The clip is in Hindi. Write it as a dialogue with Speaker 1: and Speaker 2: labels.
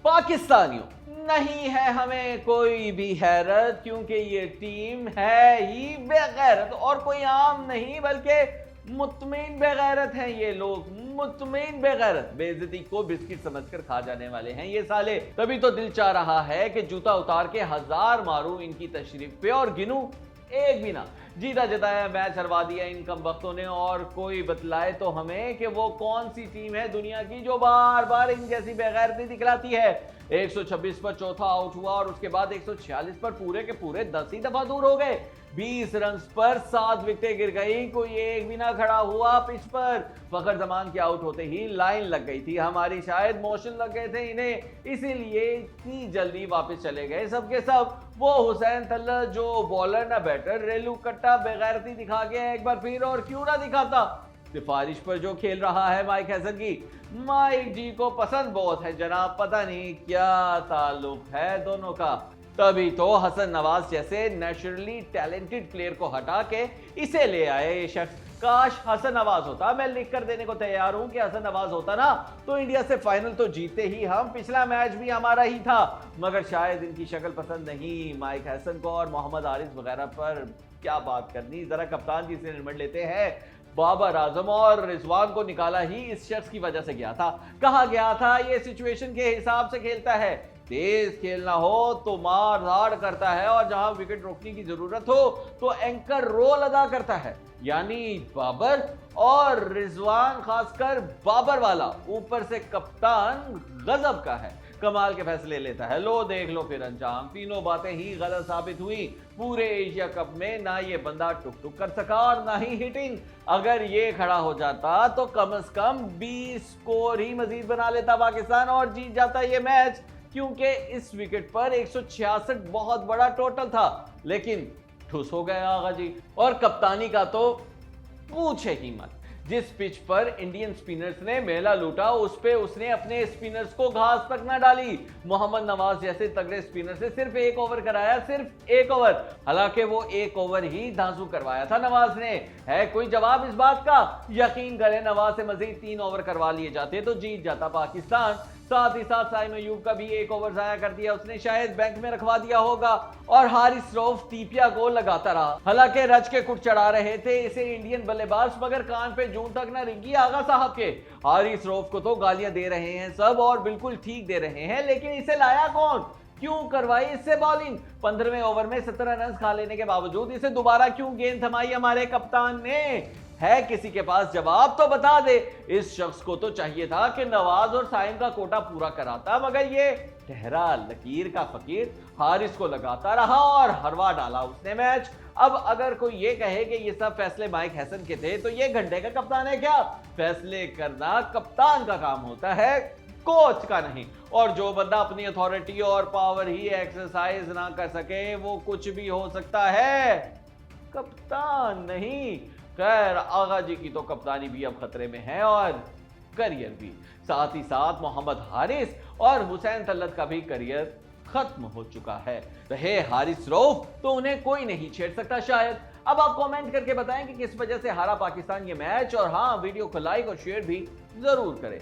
Speaker 1: पाकिस्तानियों, नहीं है हमें कोई भी हैरत, क्योंकि ये टीम है ही बेगैरत, और कोई आम नहीं बल्कि मुतमिन बेगैरत हैं ये लोग, मुतमिन बेगैरत। बेइज्जती को बिस्किट समझकर खा जाने वाले हैं ये साले। तभी तो दिल चाह रहा है कि जूता उतार के 1000 मारूं इनकी तशरीफ पे और गिनूं एक भी ना। जीता जताया मैच हरवा दिया इन कम वक्तों ने, और कोई बतलाए तो हमें कि वो कौन सी टीम है दुनिया की जो बार बार इन जैसी बेगैरती दिखलाती है। 126 पर चौथा आउट हुआ और उसके बाद 146 पर पूरे के पूरे 10 ही दफा दूर हो गए। 20 रन पर 7 विकेटें गिर गई, कोई एक भी ना खड़ा हुआ पिच पर। फखर जमान के आउट होते ही लाइन लग गई थी हमारी, शायद मोशन लग गए थे इन्हें, इसीलिए इतनी जल्दी वापस चले गए सबके सब। वो हुसैन तल्लत जो बॉलर ना बैटर, रेलू कट्टा बेगैरती दिखा गया एक बार फिर, और क्यों ना दिखाता। सिफारिश पर जो खेल रहा है माइक हैसन की, माइक जी को पसंद बहुत है जनाब, पता नहीं क्या ताल्लुक है दोनों का। तभी तो हसन नवाज जैसे नेचुरली टैलेंटेड प्लेयर को हटा के इसे ले आए ये शख्स। काश हसन नवाज होता, मैं लिख कर देने को तैयार हूं कि हसन नवाज होता ना तो इंडिया से फाइनल तो जीते ही हम, पिछला मैच भी हमारा ही था। मगर शायद इनकी शक्ल पसंद नहीं माइक हैसन को, और मोहम्मद हारिस वगैरह पर क्या बात करनी। जरा कप्तान जी से निर्णय लेते हैं। बाबर आजम और रिजवान को निकाला ही इस शख्स की वजह से गया था, कहा गया था ये सिचुएशन के हिसाब से खेलता है, तेज खेलना हो तो मार धाड़ करता है, और जहां विकेट रोकने की जरूरत हो तो एंकर रोल अदा करता है। यानी बाबर और रिजवान, खासकर बाबर वाला, ऊपर से कप्तान गजब का है, कमाल के फैसले लेता है। लो देख लो फिर अंजाम, तीनों बातें ही गलत साबित हुई। पूरे एशिया कप में ना ये बंदा टुक टुक कर सका और ना ही हिटिंग। अगर ये खड़ा हो जाता तो कम से कम 20 स्कोर ही मजीद बना लेता पाकिस्तान और जीत जाता ये मैच, क्योंकि इस विकेट पर 166 बहुत बड़ा टोटल था। लेकिन ठुस हो गया आगा जी, और कप्तानी का तो पूछे ही मत। जिस पिच पर इंडियन स्पिनर्स ने मेला लूटा, उस पे उसने अपने स्पिनर्स को घास तक ना डाली। मोहम्मद नवाज जैसे तगड़े स्पिनर से सिर्फ 1 ओवर कराया, सिर्फ 1 ओवर। हालांकि वो 1 ओवर ही धांसू करवाया था नवाज ने। है कोई जवाब इस बात का? यकीन करें नवाज से मजीद 3 ओवर करवा लिए जाते तो जीत जाता पाकिस्तान। साथ ही साथ साइम अयूब का भी 1 ओवर जाया कर दिया उसने, शायद बैंक में रखवा दिया होगा। और हारिस रऊफ तीपिया गोल लगाता रहा। हालांकि रज के कुट चढ़ा रहे थे इसे इंडियन बल्लेबाज, मगर कान पे जूं तक ना रिंगी आगा साहब के। हारिस रऊफ को तो गालियां दे रहे हैं सब, और बिल्कुल ठीक दे रहे हैं, लेकिन इसे लाया कौन? क्यों करवाई इससे बॉलिंग? 15वें ओवर में 17 रन खा लेने के बावजूद इसे दोबारा क्यों गेंद थमाई हमारे कप्तान ने? है किसी के पास जवाब तो बता दे। इस शख्स को तो चाहिए था कि नवाज और साइम का कोटा पूरा कराता, मगर ये ठहरा लकीर का फकीर हारिस को लगाता रहा और हरवा डाला उसने मैच। अब अगर कोई ये कहे कि ये सब फैसले माइक हैसन के थे, तो ये घंटे का कप्तान है क्या? फैसले करना कप्तान का काम होता है, कोच का नहीं। और जो बंदा अपनी अथॉरिटी और पावर ही एक्सरसाइज ना कर सके, वो कुछ भी हो सकता है, कप्तान नहीं। खैर आगा जी की तो कप्तानी भी अब खतरे में है, और करियर भी। साथ ही साथ मोहम्मद हारिस और हुसैन तल्लत का भी करियर खत्म हो चुका है। रहे हारिस रऊफ तो उन्हें कोई नहीं छेड़ सकता शायद। अब आप कमेंट करके बताएं कि किस वजह से हारा पाकिस्तान ये मैच, और हाँ, वीडियो को लाइक और शेयर भी जरूर करें।